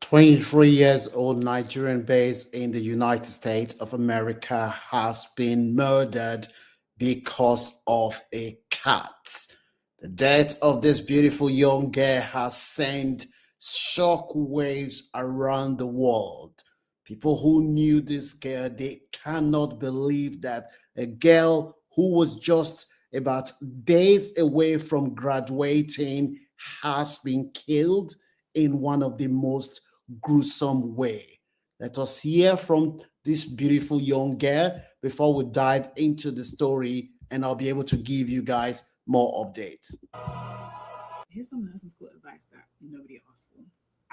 23 years old Nigerian based in the United States of America has been murdered because of a cat. The death of this beautiful young girl has sent shockwaves around the world. People who knew this girl, they cannot believe that a girl who was just about days away from graduating has been killed in one of the most gruesome way. Let us hear from this beautiful young girl before we dive into the story, and I'll be able to give you guys more updates. Here's some nursing school advice that nobody asked for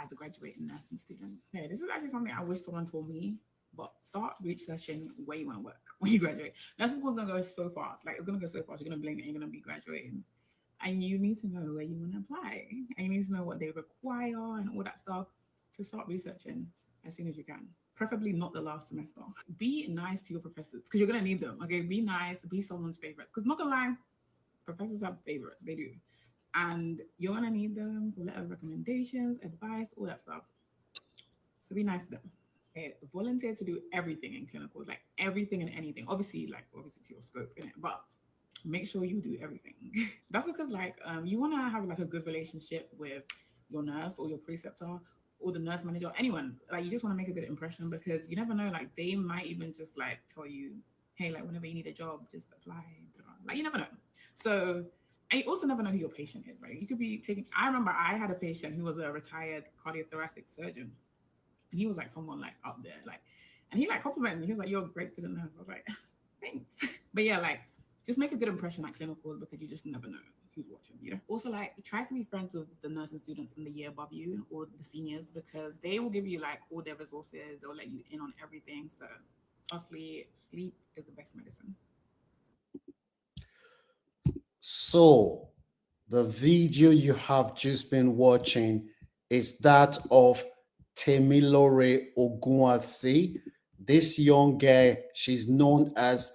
as a graduating nursing student. Okay, this is actually something I wish someone told me, but start researching where you want to work when you graduate. Nursing school is going to go so fast. Like, it's going to go so fast. You're going to blink and you're going to be graduating. And you need to know where you want to apply. And you need to know what they require and all that stuff. So start researching as soon as you can. Preferably not the last semester. Be nice to your professors because you're going to need them. Okay, be nice. Be someone's favorite. Because not going to lie, professors have favorites. They do. And you're gonna need them for letter of recommendations, advice, all that stuff. So be nice to them. Okay? Volunteer to do everything in clinicals, like everything and anything. Obviously to your scope in it, but make sure you do everything. That's because you want to have like a good relationship with your nurse or your preceptor or the nurse manager, or anyone. Like you just want to make a good impression because you never know. Like they might even just like tell you, hey, like whenever you need a job, just apply. Like you never know. So and you also never know who your patient is, right? You could be taking. I remember I had a patient who was a retired cardiothoracic surgeon, and he was like someone like up there, like, and he like complimented me. He was like, "You're a great student nurse." I was like, "Thanks." But yeah, like, just make a good impression at clinical because you just never know who's watching. You know. Also, like, try to be friends with the nursing students in the year above you or the seniors because they will give you like all their resources. They'll let you in on everything. So, honestly, sleep is the best medicine. So, the video you have just been watching is that of Temilore Ogunwatsi. This young girl, she's known as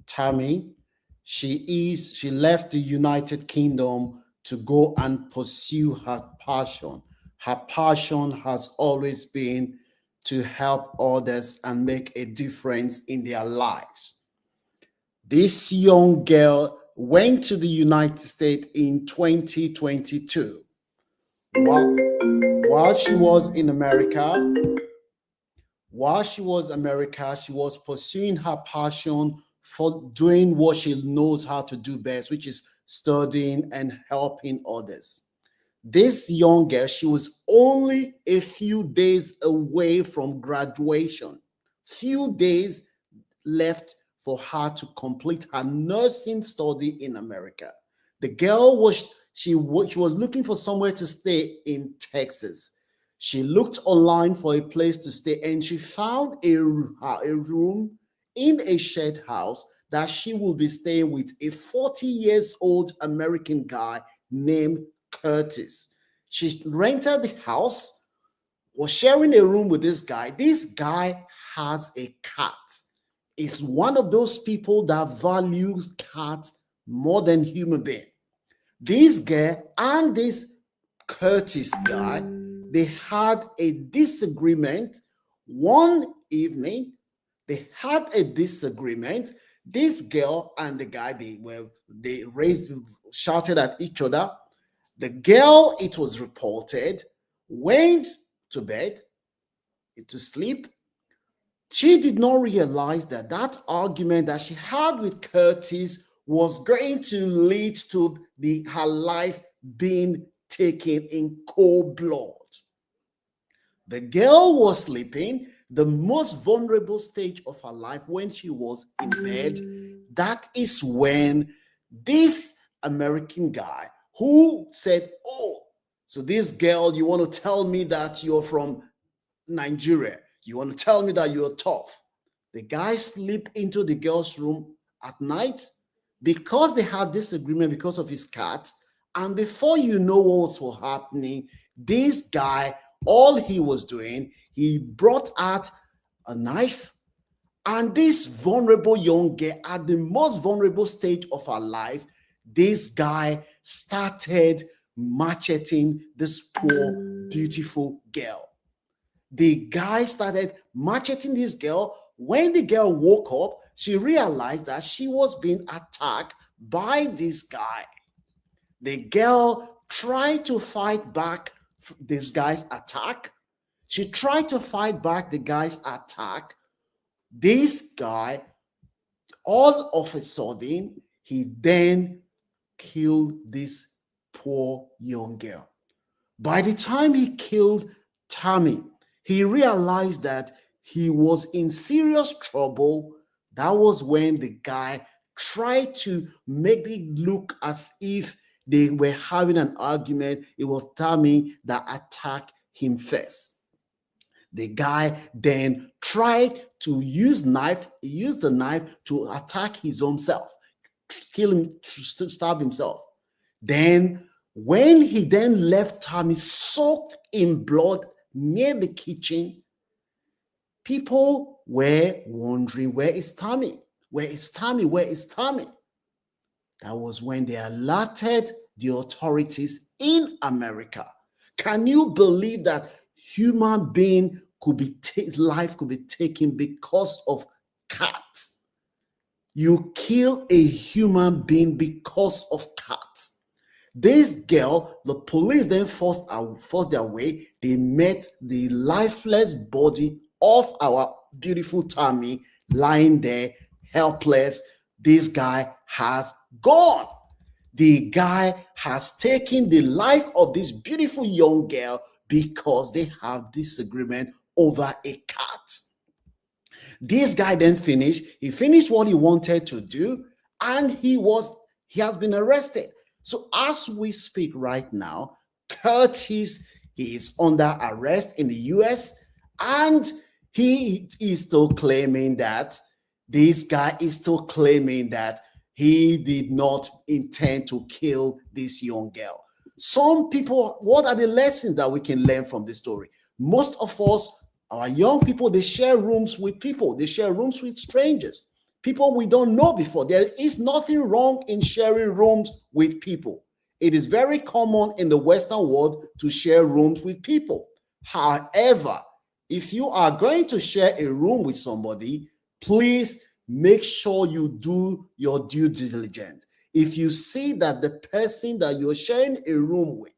Tammy. She left the United Kingdom to go and pursue her passion. Her passion has always been to help others and make a difference in their lives. This young girl went to the United States in 2022. While, while she was in America, she was pursuing her passion for doing what she knows how to do best, which is studying and helping others. This young girl, she was only a few days away from graduation. Few days left for her to complete her nursing study in America. The girl she was looking for somewhere to stay in Texas. She looked online for a place to stay and she found a room in a shared house that she will be staying with a 40 years old American guy named Curtis. She rented the house, was sharing a room with this guy. This guy has a cat. Is one of those people that values cats more than human being. This guy and this Curtis guy, they had a disagreement one evening. They had a disagreement. This girl and the guy, they raised, shouted at each other. The girl, it was reported, went to bed to sleep. She did not realize that that argument that she had with Curtis was going to lead to her life being taken in cold blood. The girl was sleeping, the most vulnerable stage of her life when she was in bed. That is when this American guy who said, "Oh, so this girl, you want to tell me that you're from Nigeria? You want to tell me that you're tough?" The guy slipped into the girl's room at night because they had disagreement because of his cat. And before you know what was happening, this guy, all he was doing, he brought out a knife. And this vulnerable young girl, at the most vulnerable stage of her life, this guy started macheting this poor, beautiful girl. The guy started macheting this girl. When the girl woke up, she realized that she was being attacked by this guy. The girl tried to fight back this guy's attack. She tried to fight back the guy's attack. This guy, all of a sudden, he then killed this poor young girl. By the time he killed Tammy, he realized that he was in serious trouble. That was when the guy tried to make it look as if they were having an argument. It was Tammy that attacked him first. The guy then tried to use the knife to attack his own self, kill him, stab himself. Then, when he then left Tammy soaked in blood near the kitchen, people were wondering, where is Tammy? Where is Tammy? Where is Tammy? That was when they alerted the authorities in America. Can you believe that human being life could be taken because of cats? You kill a human being because of cats. This girl, the police then forced their way. They met the lifeless body of our beautiful Tammy lying there, helpless. This guy has gone. The guy has taken the life of this beautiful young girl because they have disagreement over a cat. This guy then finished. He finished what he wanted to do, and he has been arrested. So as we speak right now, Curtis is under arrest in the US, and he is still claiming that this guy is still claiming that he did not intend to kill this young girl. Some people, what are the lessons that we can learn from this story? Most of us, our young people, they share rooms with people. They share rooms with strangers, people we don't know before. There is nothing wrong in sharing rooms with people. It is very common in the Western world to share rooms with people. However, if you are going to share a room with somebody, please make sure you do your due diligence. If you see that the person that you're sharing a room with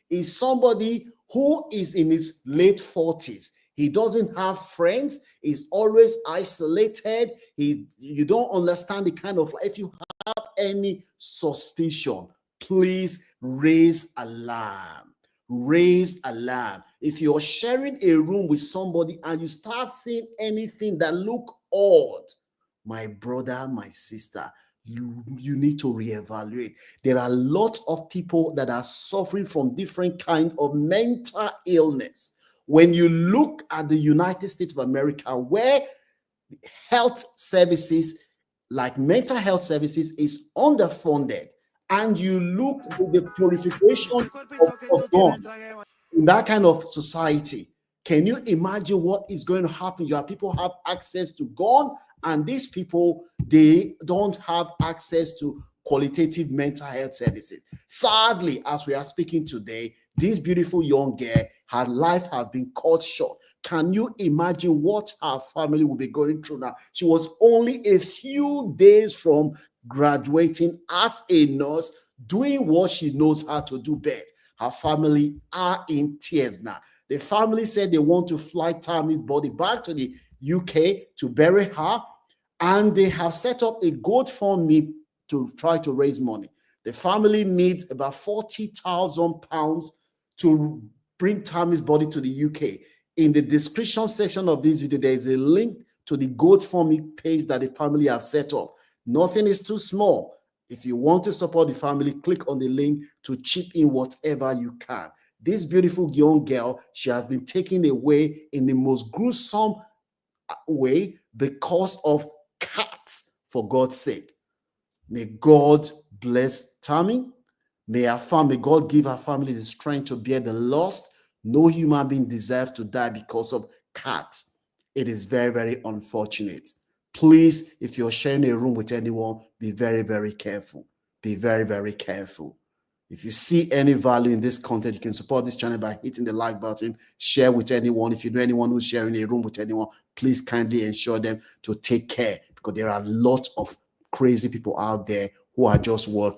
is somebody who is in his late 40s, he doesn't have friends, he's always isolated, you don't understand the kind of life. If you have any suspicion, please raise alarm. Raise alarm. If you're sharing a room with somebody and you start seeing anything that look odd, my brother, my sister, you need to reevaluate. There are lots of people that are suffering from different kind of mental illness. When you look at the United States of America, where health services like mental health services is underfunded, and you look at the purification of guns in that kind of society, can you imagine what is going to happen? Your people have access to gun, and these people, they don't have access to qualitative mental health services. Sadly, as we are speaking today, this beautiful young girl, her life has been cut short. Can you imagine what her family will be going through now? She was only a few days from graduating as a nurse, doing what she knows how to do best. Her family are in tears now. The family said they want to fly Tammy's body back to the UK to bury her, and they have set up a GoFundMe to try to raise money. The family needs about £40,000 to bring Tammy's body to the UK. In the description section of this video, there is a link to the GoFundMe page that the family has set up. Nothing is too small. If you want to support the family, click on the link to chip in whatever you can. This beautiful young girl, she has been taken away in the most gruesome way because of cats, for God's sake. May God bless Tammy. May God give her family the strength to bear the loss. No human being deserves to die because of cats. It is very, very unfortunate. Please, if you're sharing a room with anyone, be very, very careful. Be very, very careful. If you see any value in this content, you can support this channel by hitting the like button, share with anyone. If you know anyone who's sharing a room with anyone, please kindly ensure them to take care, because there are a lot of crazy people out there who are just working.